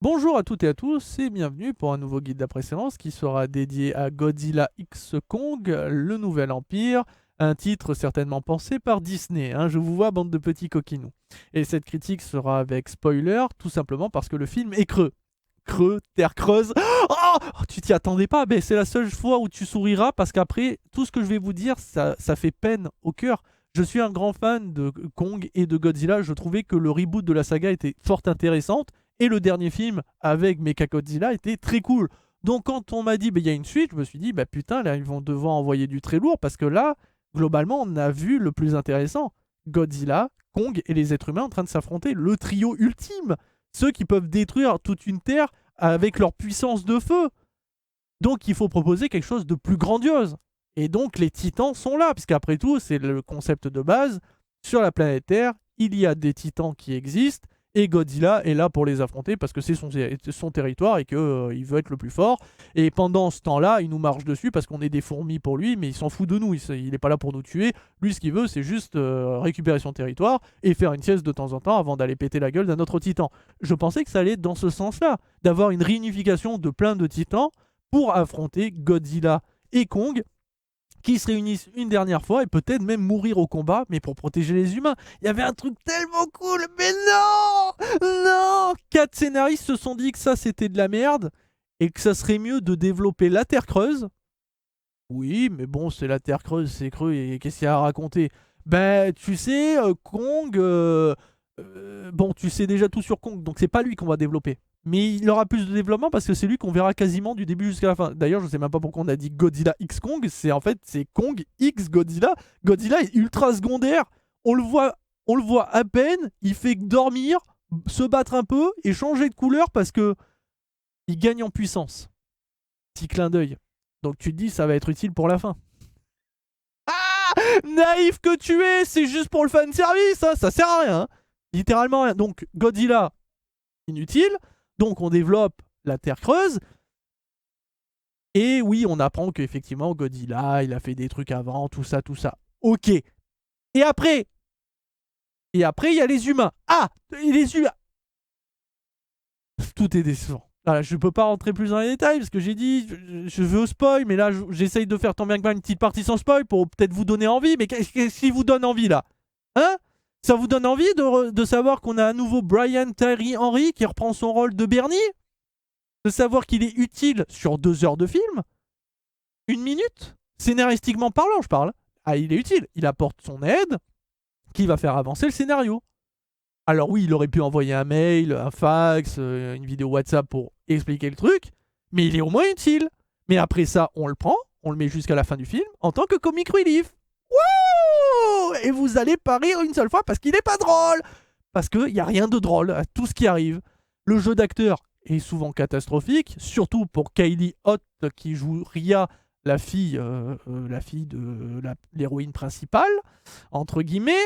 Bonjour à toutes et à tous et bienvenue pour un nouveau guide d'après-séance qui sera dédié à Godzilla X Kong, le nouvel empire, un titre certainement pensé par Disney, hein, je vous vois bande de petits coquinous. Et cette critique sera avec spoiler, tout simplement parce que le film est creux. Creux, terre creuse. Oh, tu t'y attendais pas, mais c'est la seule fois où tu souriras parce qu'après, tout ce que je vais vous dire, ça fait peine au cœur. Je suis un grand fan de Kong et de Godzilla. Je trouvais que le reboot de la saga était fort intéressante. Et le dernier film avec Mechagodzilla était très cool. Donc quand on m'a dit il y a une suite, je me suis dit bah putain là ils vont devoir envoyer du très lourd parce que là globalement on a vu le plus intéressant. Godzilla, Kong et les êtres humains en train de s'affronter, le trio ultime, ceux qui peuvent détruire toute une terre avec leur puissance de feu. Donc il faut proposer quelque chose de plus grandiose. Et donc les titans sont là, parce qu'après tout, c'est le concept de base. Sur la planète Terre, il y a des titans qui existent, et Godzilla est là pour les affronter, parce que c'est son territoire et qu'il veut être le plus fort. Et pendant ce temps-là, il nous marche dessus, parce qu'on est des fourmis pour lui, mais il s'en fout de nous, il n'est pas là pour nous tuer. Lui, ce qu'il veut, c'est juste récupérer son territoire, et faire une sieste de temps en temps, avant d'aller péter la gueule d'un autre titan. Je pensais que ça allait dans ce sens-là, d'avoir une réunification de plein de titans, pour affronter Godzilla et Kong, qui se réunissent une dernière fois et peut-être même mourir au combat, mais pour protéger les humains. Il y avait un truc tellement cool, mais non. Non. 4 scénaristes se sont dit que ça c'était de la merde et que ça serait mieux de développer la Terre creuse. Oui, mais bon, c'est la Terre creuse, c'est creux et qu'est-ce qu'il y a à raconter? Ben, tu sais, Kong, bon, tu sais déjà tout sur Kong, donc c'est pas lui qu'on va développer. Mais il aura plus de développement parce que c'est lui qu'on verra quasiment du début jusqu'à la fin. D'ailleurs, je sais même pas pourquoi on a dit Godzilla X Kong. C'est en fait c'est Kong X Godzilla. Godzilla est ultra secondaire. On le voit à peine. Il fait que dormir, se battre un peu et changer de couleur parce que il gagne en puissance. Petit clin d'œil. Donc tu te dis ça va être utile pour la fin. Ah, naïf que tu es, c'est juste pour le fan service, hein, ça sert à rien. Hein. Littéralement rien. Donc Godzilla inutile. Donc on développe la Terre creuse. Et oui, on apprend qu'effectivement, Godzilla, il a fait des trucs avant, tout ça, tout ça. Ok. Et après, il y a les humains. Ah, les humains. Tout est décevant. Voilà, je peux pas rentrer plus dans les détails parce que j'ai dit, je veux spoil, mais là, j'essaye de faire tant bien que mal une petite partie sans spoil pour peut-être vous donner envie. Mais qu'est-ce qui vous donne envie là? Hein? Ça vous donne envie de savoir qu'on a un nouveau Brian Tyree Henry qui reprend son rôle de Bernie? De savoir qu'il est utile sur 2 heures de film? 1 minute? Scénaristiquement parlant, je parle. Ah, il est utile. Il apporte son aide qui va faire avancer le scénario. Alors oui, il aurait pu envoyer un mail, un fax, une vidéo WhatsApp pour expliquer le truc, mais il est au moins utile. Mais après ça, on le prend, on le met jusqu'à la fin du film en tant que comic relief. Wouh! Et vous allez pas rire une seule fois parce qu'il n'est pas drôle. Parce qu'il n'y a rien de drôle à tout ce qui arrive. Le jeu d'acteur est souvent catastrophique, surtout pour Kylie Hott qui joue Ria, la fille de l'héroïne principale, entre guillemets.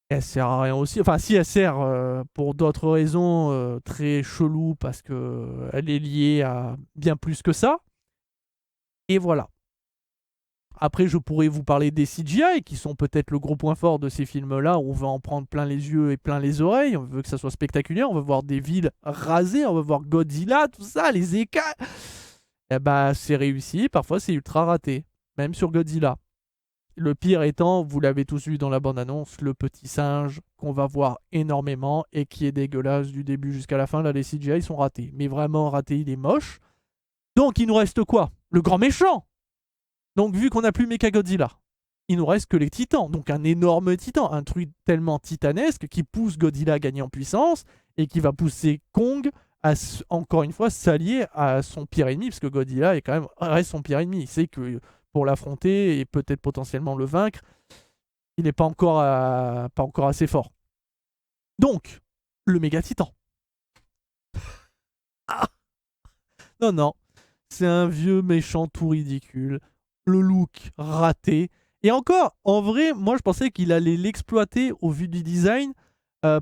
Elle sert à rien aussi. Enfin, si elle sert pour d'autres raisons très cheloues parce que elle est liée à bien plus que ça. Et voilà. Après, je pourrais vous parler des CGI qui sont peut-être le gros point fort de ces films-là où on veut en prendre plein les yeux et plein les oreilles. On veut que ça soit spectaculaire. On veut voir des villes rasées. On veut voir Godzilla, tout ça, les écailles. Eh bah, c'est réussi. Parfois, c'est ultra raté. Même sur Godzilla. Le pire étant, vous l'avez tous vu dans la bande-annonce, le petit singe qu'on va voir énormément et qui est dégueulasse du début jusqu'à la fin. Là, les CGI sont ratés. Mais vraiment ratés, il est moche. Donc, il nous reste quoi? Le grand méchant. Donc, vu qu'on n'a plus Mechagodzilla, il nous reste que les titans. Donc, un énorme titan. Un truc tellement titanesque qui pousse Godzilla à gagner en puissance et qui va pousser Kong à, encore une fois, s'allier à son pire ennemi. Parce que Godzilla est quand même, reste son pire ennemi. Il sait que pour l'affronter et peut-être potentiellement le vaincre, il n'est pas encore assez fort. Donc, le méga titan. Ah non, non. C'est un vieux méchant tout ridicule. Le look raté. Et encore, en vrai, moi je pensais qu'il allait l'exploiter au vu du design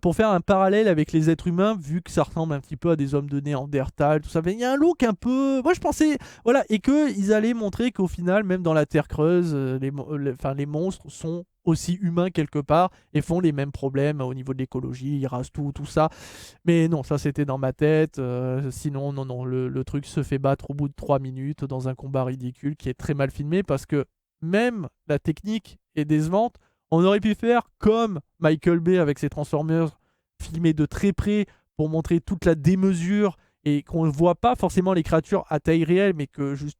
pour faire un parallèle avec les êtres humains, vu que ça ressemble un petit peu à des hommes de Néandertal, tout ça. Il y a un look un peu... Moi je pensais... Voilà, et qu'ils allaient montrer qu'au final, même dans la Terre creuse, les monstres sont aussi humains quelque part et font les mêmes problèmes au niveau de l'écologie, ils rasent tout ça. Mais non, ça c'était dans ma tête. Sinon, non, le truc se fait battre au bout de 3 minutes dans un combat ridicule qui est très mal filmé parce que même la technique est décevante. On aurait pu faire comme Michael Bay avec ses Transformers, filmer de très près pour montrer toute la démesure et qu'on ne voit pas forcément les créatures à taille réelle, mais que juste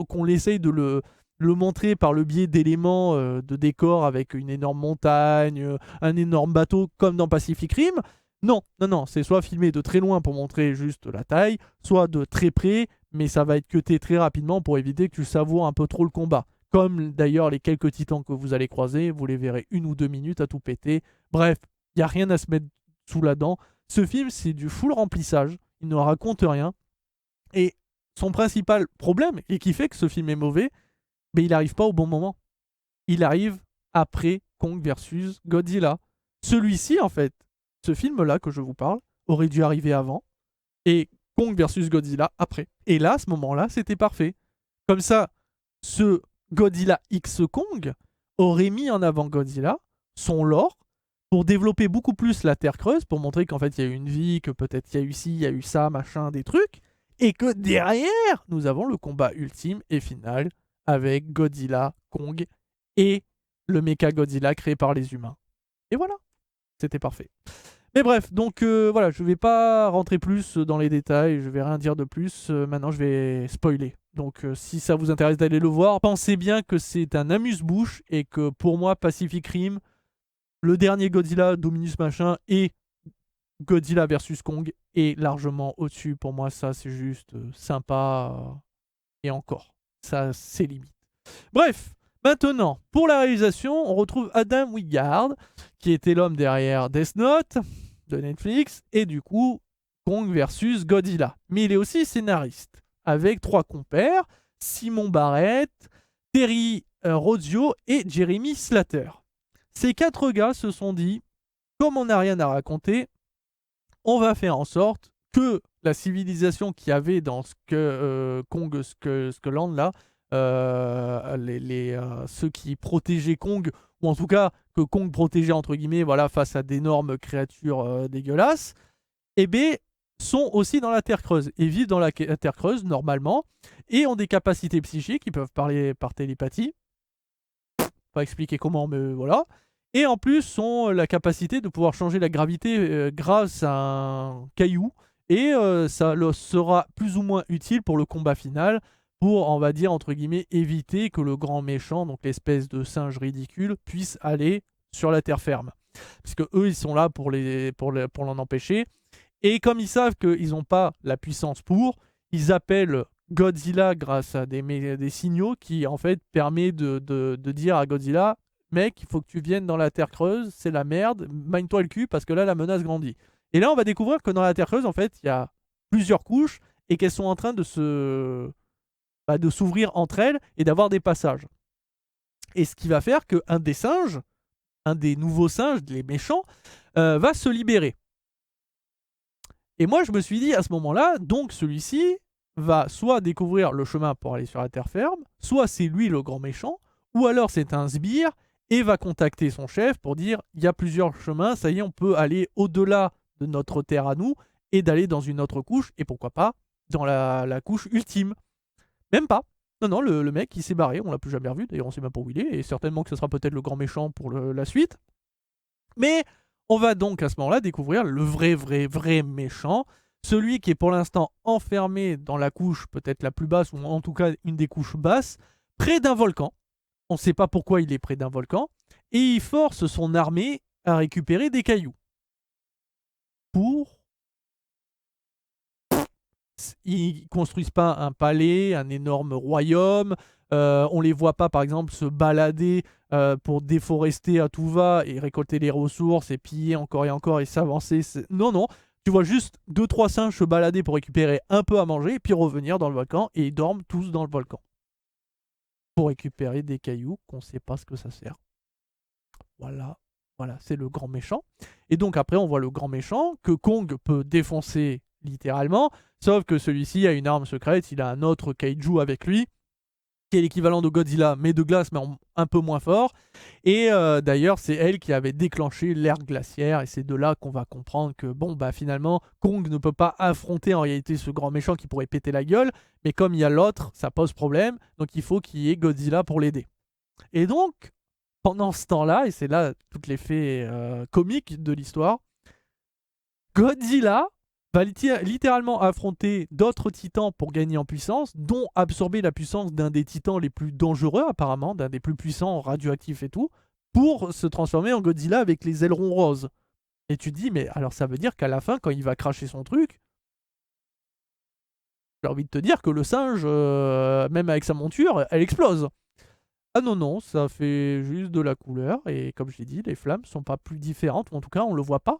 qu'on essaye de le montrer par le biais d'éléments de décor avec une énorme montagne, un énorme bateau comme dans Pacific Rim. Non, c'est soit filmé de très loin pour montrer juste la taille, soit de très près, mais ça va être cuté très rapidement pour éviter que tu savoures un peu trop le combat. Comme d'ailleurs les quelques titans que vous allez croiser, vous les verrez 1 ou 2 minutes à tout péter. Bref, il n'y a rien à se mettre sous la dent. Ce film, c'est du full remplissage, il ne raconte rien. Et son principal problème, et qui fait que ce film est mauvais, mais il n'arrive pas au bon moment. Il arrive après Kong versus Godzilla. Celui-ci, en fait, ce film-là que je vous parle, aurait dû arriver avant, et Kong versus Godzilla après. Et là, à ce moment-là, c'était parfait. Comme ça, ce Godzilla X Kong aurait mis en avant Godzilla, son lore, pour développer beaucoup plus la Terre creuse, pour montrer qu'en fait il y a eu une vie, que peut-être il y a eu ci, il y a eu ça, machin, des trucs, et que derrière, nous avons le combat ultime et final avec Godzilla, Kong et le Mecha Godzilla créé par les humains. Et voilà, c'était parfait. Mais bref, donc voilà, je vais pas rentrer plus dans les détails, je vais rien dire de plus. Maintenant, je vais spoiler. Donc si ça vous intéresse d'aller le voir, pensez bien que c'est un amuse-bouche et que pour moi, Pacific Rim, le dernier Godzilla, Dominus machin, et Godzilla versus Kong est largement au-dessus. Pour moi, ça, c'est juste sympa. Et encore, ça, c'est limite. Bref, maintenant, pour la réalisation, on retrouve Adam Wingard, qui était l'homme derrière Death Note de Netflix, et du coup, Kong versus Godzilla. Mais il est aussi scénariste, avec 3 compères, Simon Barrett, Terry Rodzio et Jeremy Slater. Ces 4 gars se sont dit, comme on n'a rien à raconter, on va faire en sorte que la civilisation qu'il y avait dans Kong Skullland, là, ceux qui protégeaient Kong, ou en tout cas que Kong protégeait entre guillemets, voilà, face à d'énormes créatures dégueulasses, eh bien, sont aussi dans la Terre creuse et vivent dans la Terre creuse normalement et ont des capacités psychiques, ils peuvent parler par télépathie. Pas expliquer comment, mais voilà. Et en plus, ont la capacité de pouvoir changer la gravité grâce à un caillou. Et ça leur sera plus ou moins utile pour le combat final, pour, on va dire, entre guillemets, éviter que le grand méchant, donc l'espèce de singe ridicule, puisse aller sur la terre ferme. Parce que eux, ils sont là pour l'en empêcher. Et comme ils savent qu'ils n'ont pas la puissance pour, ils appellent Godzilla grâce à des signaux qui, en fait, permettent de dire à Godzilla, mec, il faut que tu viennes dans la Terre creuse, c'est la merde, mine-toi le cul parce que là, la menace grandit. Et là, on va découvrir que dans la Terre creuse, en fait, il y a plusieurs couches et qu'elles sont en train de de s'ouvrir entre elles et d'avoir des passages. Et ce qui va faire qu'un des singes, un des nouveaux singes, les méchants, va se libérer. Et moi, je me suis dit à ce moment-là, donc celui-ci va soit découvrir le chemin pour aller sur la terre ferme, soit c'est lui le grand méchant, ou alors c'est un sbire et va contacter son chef pour dire il y a plusieurs chemins, ça y est, on peut aller au-delà de notre terre à nous et d'aller dans une autre couche, et pourquoi pas dans la couche ultime. Même pas. Non, le mec il s'est barré, on l'a plus jamais revu, d'ailleurs on sait même pas où il est, et certainement que ce sera peut-être le grand méchant pour la suite. Mais on va donc à ce moment-là découvrir le vrai méchant, celui qui est pour l'instant enfermé dans la couche peut-être la plus basse, ou en tout cas une des couches basses, près d'un volcan. On ne sait pas pourquoi il est près d'un volcan, et il force son armée à récupérer des cailloux. Ils construisent pas un palais, un énorme royaume. On les voit pas, par exemple, se balader pour déforester à tout va et récolter les ressources et piller encore et encore et s'avancer. Non. Tu vois juste 2-3 singes se balader pour récupérer un peu à manger et puis revenir dans le volcan, et ils dorment tous dans le volcan. Pour récupérer des cailloux qu'on ne sait pas ce que ça sert. Voilà, c'est le grand méchant. Et donc après, on voit le grand méchant que Kong peut défoncer littéralement, sauf que celui-ci a une arme secrète, il a un autre kaiju avec lui, qui est l'équivalent de Godzilla, mais de glace, mais un peu moins fort. Et d'ailleurs, c'est elle qui avait déclenché l'ère glaciaire, et c'est de là qu'on va comprendre que, bon, bah finalement, Kong ne peut pas affronter en réalité ce grand méchant qui pourrait péter la gueule, mais comme il y a l'autre, ça pose problème, donc il faut qu'il y ait Godzilla pour l'aider. Et donc, pendant ce temps-là, et c'est là tout l'effet comique de l'histoire, Godzilla va littéralement affronter d'autres titans pour gagner en puissance, dont absorber la puissance d'un des titans les plus dangereux apparemment, d'un des plus puissants radioactifs et tout, pour se transformer en Godzilla avec les ailerons roses. Et tu te dis, mais alors ça veut dire qu'à la fin, quand il va cracher son truc, j'ai envie de te dire que le singe, même avec sa monture, elle explose. Ah non, non, ça fait juste de la couleur, et comme je l'ai dit, les flammes sont pas plus différentes, ou en tout cas on le voit pas.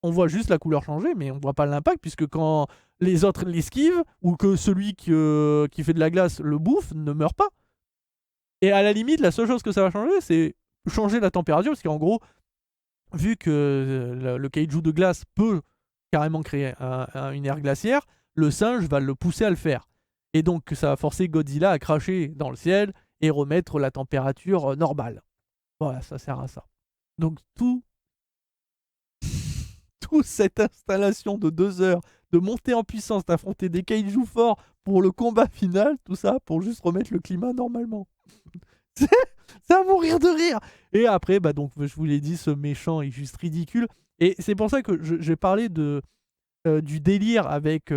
On voit juste la couleur changer, mais on voit pas l'impact, puisque quand les autres l'esquivent, ou que celui qui fait de la glace le bouffe, ne meurt pas. Et à la limite, la seule chose que ça va changer, c'est changer la température, parce qu'en gros, vu que le kaiju de glace peut carrément créer une ère glaciaire, le singe va le pousser à le faire. Et donc ça va forcer Godzilla à cracher dans le ciel et remettre la température normale. Voilà, ça sert à ça. Donc toute cette installation de 2 heures, de monter en puissance, d'affronter des kaiju forts pour le combat final, tout ça pour juste remettre le climat normalement. Ça va mourir de rire. Et après, bah donc, je vous l'ai dit, ce méchant est juste ridicule. Et c'est pour ça que j'ai parlé du délire avec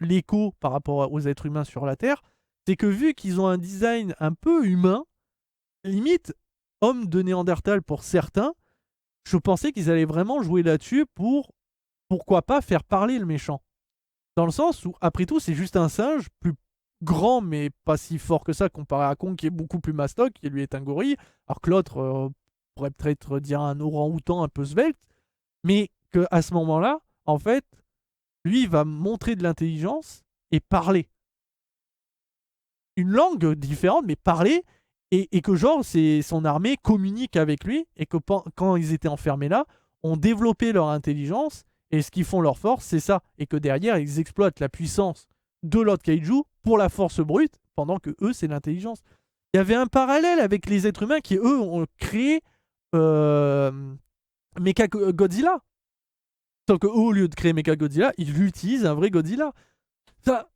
l'écho par rapport aux êtres humains sur la Terre. C'est que vu qu'ils ont un design un peu humain, limite homme de Néandertal pour certains, je pensais qu'ils allaient vraiment jouer là-dessus pour, pourquoi pas, faire parler le méchant. Dans le sens où, après tout, c'est juste un singe, plus grand, mais pas si fort que ça, comparé à Kong, qui est beaucoup plus mastoc, qui lui est un gorille, alors que l'autre pourrait peut-être dire un orang-outan un peu svelte, mais qu'à ce moment-là, en fait, lui, il va montrer de l'intelligence et parler. Une langue différente, mais parler, et que genre, son armée communique avec lui, et que quand ils étaient enfermés là, ont développé leur intelligence, et ce qu'ils font leur force, c'est ça. Et que derrière, ils exploitent la puissance de l'autre kaiju pour la force brute, pendant que eux, c'est l'intelligence. Il y avait un parallèle avec les êtres humains qui, eux, ont créé Mechagodzilla. Sauf qu'eux, au lieu de créer Mechagodzilla, ils utilisent un vrai Godzilla. Ça,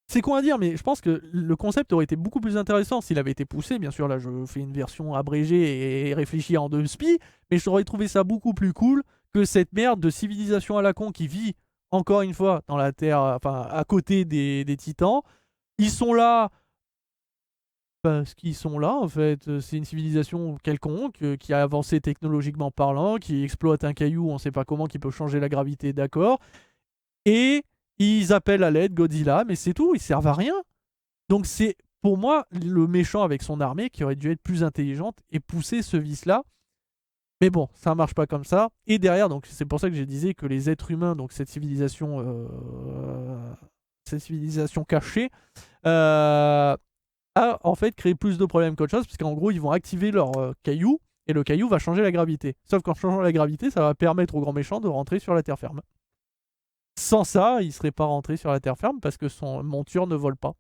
c'est con à dire, mais je pense que le concept aurait été beaucoup plus intéressant s'il avait été poussé. Bien sûr, là, je fais une version abrégée et réfléchie en 2 spi, mais j'aurais trouvé ça beaucoup plus cool que cette merde de civilisation à la con qui vit, encore une fois, dans la Terre, enfin, à côté des Titans. Ils sont là parce qu'ils sont là, en fait. C'est une civilisation quelconque qui a avancé technologiquement parlant, qui exploite un caillou, on sait pas comment, qui peut changer la gravité, d'accord. Et ils appellent à l'aide Godzilla, mais c'est tout, ils servent à rien. Donc c'est pour moi le méchant avec son armée qui aurait dû être plus intelligente et pousser ce vice-là. Mais bon, ça marche pas comme ça. Et derrière, donc c'est pour ça que j'ai disais que les êtres humains, donc cette civilisation cachée, a en fait créé plus de problèmes qu'autre chose, parce qu'en gros ils vont activer leur caillou et le caillou va changer la gravité. Sauf qu'en changeant la gravité, ça va permettre au grand méchant de rentrer sur la terre ferme. Sans ça, il serait pas rentré sur la terre ferme parce que son monture ne vole pas.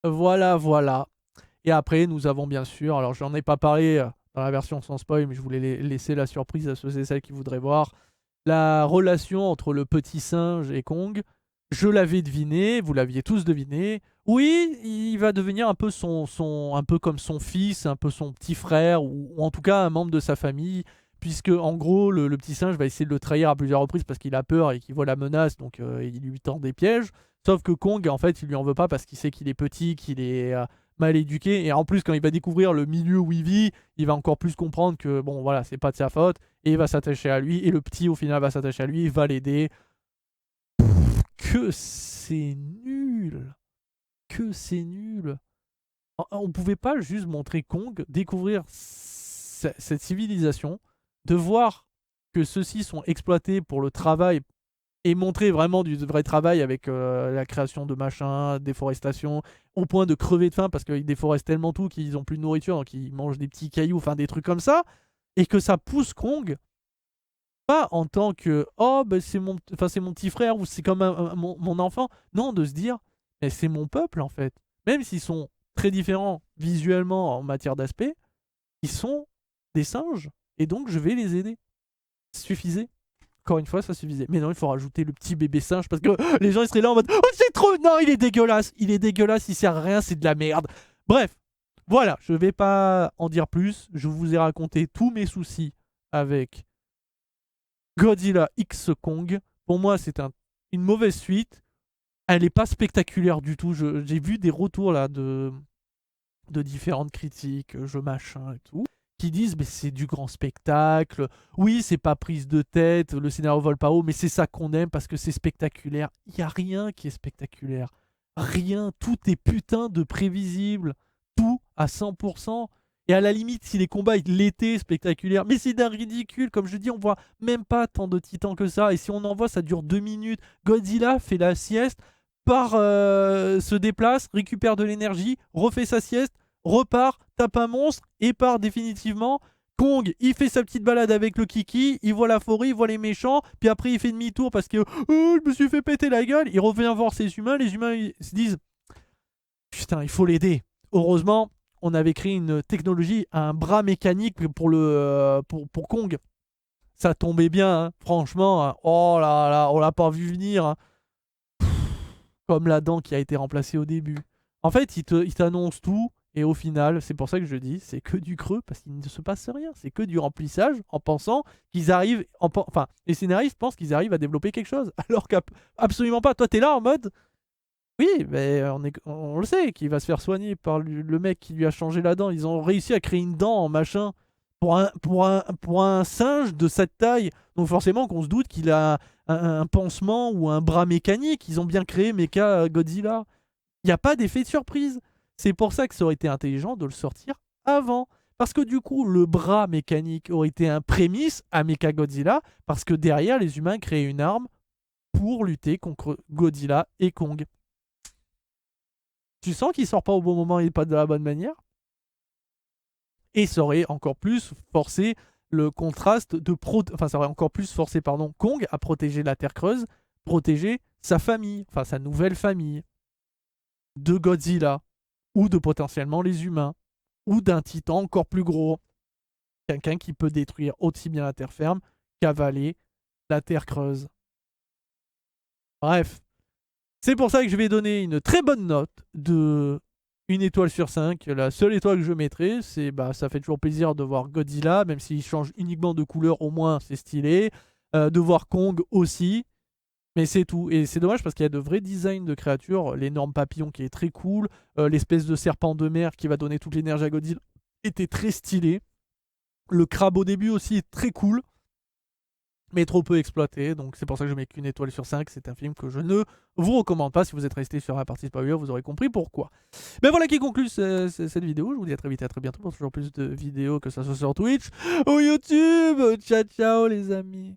Voilà, voilà. Et après, nous avons bien sûr, alors j'en ai pas parlé dans la version sans spoil, mais je voulais laisser la surprise à ceux et celles qui voudraient voir, la relation entre le petit singe et Kong. Je l'avais deviné, vous l'aviez tous deviné. Oui, il va devenir un peu un peu comme son fils, un peu son petit frère, ou en tout cas un membre de sa famille, puisque en gros, le petit singe va essayer de le trahir à plusieurs reprises parce qu'il a peur et qu'il voit la menace, donc il lui tend des pièges. Sauf que Kong, en fait, il lui en veut pas parce qu'il sait qu'il est petit, qu'il est mal éduqué, et en plus, quand il va découvrir le milieu où il vit, il va encore plus comprendre que, bon, voilà, c'est pas de sa faute, et il va s'attacher à lui, et le petit, au final, va s'attacher à lui, il va l'aider. Que c'est nul! Que c'est nul! On pouvait pas juste montrer Kong, découvrir cette civilisation, de voir que ceux-ci sont exploités pour le travail et montrer vraiment du vrai travail avec la création de machins, déforestation, au point de crever de faim parce qu'ils déforestent tellement tout qu'ils ont plus de nourriture, donc ils mangent des petits cailloux, enfin des trucs comme ça. et que ça pousse Kong, pas en tant que oh bah c'est mon petit frère ou c'est comme mon enfant, non, de se dire mais c'est mon peuple en fait. Même s'ils sont très différents visuellement en matière d'aspect, ils sont des singes et donc je vais les aider. Ça suffisait. Encore une fois, ça suffisait. Mais non, il faut rajouter le petit bébé singe parce que les gens ils seraient là en mode oh c'est trop, non il est dégueulasse, il sert à rien, c'est de la merde. Bref, voilà, je vais pas en dire plus. Je vous ai raconté tous mes soucis avec Godzilla X Kong. Pour moi, c'est une mauvaise suite. Elle n'est pas spectaculaire du tout. J'ai vu des retours là de différentes critiques, jeux machin et tout, qui disent mais c'est du grand spectacle. Oui, c'est pas prise de tête, le scénario vole pas haut, mais c'est ça qu'on aime parce que c'est spectaculaire. Il y a rien qui est spectaculaire. Rien, tout est putain de prévisible. Tout à 100%. Et à la limite, si les combats l'étaient spectaculaires, mais c'est d'un ridicule. Comme je dis, on voit même pas tant de titans que ça. Et si on en voit, ça dure 2 minutes. Godzilla fait la sieste, se déplace, récupère de l'énergie, refait sa sieste, repart, tape un monstre et part définitivement. Kong, il fait sa petite balade avec le Kiki, il voit la forêt, il voit les méchants, puis après il fait demi-tour parce que je me suis fait péter la gueule. Il revient voir ses humains, les humains ils se disent putain, il faut l'aider. Heureusement, on avait créé une technologie, un bras mécanique pour Kong. Ça tombait bien, hein. Franchement, hein. Oh là là, on l'a pas vu venir. Hein. Comme la dent qui a été remplacée au début. En fait, il t'annonce tout, et au final, c'est pour ça que je dis, c'est que du creux, parce qu'il ne se passe rien. C'est que du remplissage, en pensant qu'ils arrivent... Enfin, les scénaristes pensent qu'ils arrivent à développer quelque chose, alors qu'absolument pas. Toi, t'es là en mode... Oui, mais on le sait, qu'il va se faire soigner par le mec qui lui a changé la dent. Ils ont réussi à créer une dent en machin pour un singe de cette taille. Donc forcément qu'on se doute qu'il a un pansement ou un bras mécanique. Ils ont bien créé Mecha Godzilla. Il n'y a pas d'effet de surprise. C'est pour ça que ça aurait été intelligent de le sortir avant. Parce que du coup, le bras mécanique aurait été un prémisse à Mecha Godzilla. Parce que derrière, les humains créent une arme pour lutter contre Godzilla et Kong. Tu sens qu'il sort pas au bon moment et pas de la bonne manière. Et ça aurait encore plus forcé le contraste enfin, ça aurait encore plus forcé, pardon, Kong à protéger la Terre creuse, protéger sa famille, enfin sa nouvelle famille, de Godzilla, ou de potentiellement les humains, ou d'un titan encore plus gros. Quelqu'un qui peut détruire aussi bien la terre ferme qu'avaler la terre creuse. Bref. C'est pour ça que je vais donner une très bonne note de 1 étoile sur 5. La seule étoile que je mettrai, c'est ça fait toujours plaisir de voir Godzilla, même s'il change uniquement de couleur, au moins c'est stylé. De voir Kong aussi. Mais c'est tout. Et c'est dommage parce qu'il y a de vrais designs de créatures. L'énorme papillon qui est très cool. L'espèce de serpent de mer qui va donner toute l'énergie à Godzilla était très stylé. Le crabe au début aussi est très cool, mais trop peu exploité, donc c'est pour ça que je mets qu'une étoile sur 5. C'est un film que je ne vous recommande pas. Si vous êtes resté sur la partie spoiler, vous aurez compris pourquoi. Mais voilà qui conclut cette vidéo. Je vous dis à très vite et à très bientôt pour toujours plus de vidéos, que ça soit sur Twitch ou YouTube. Ciao ciao les amis.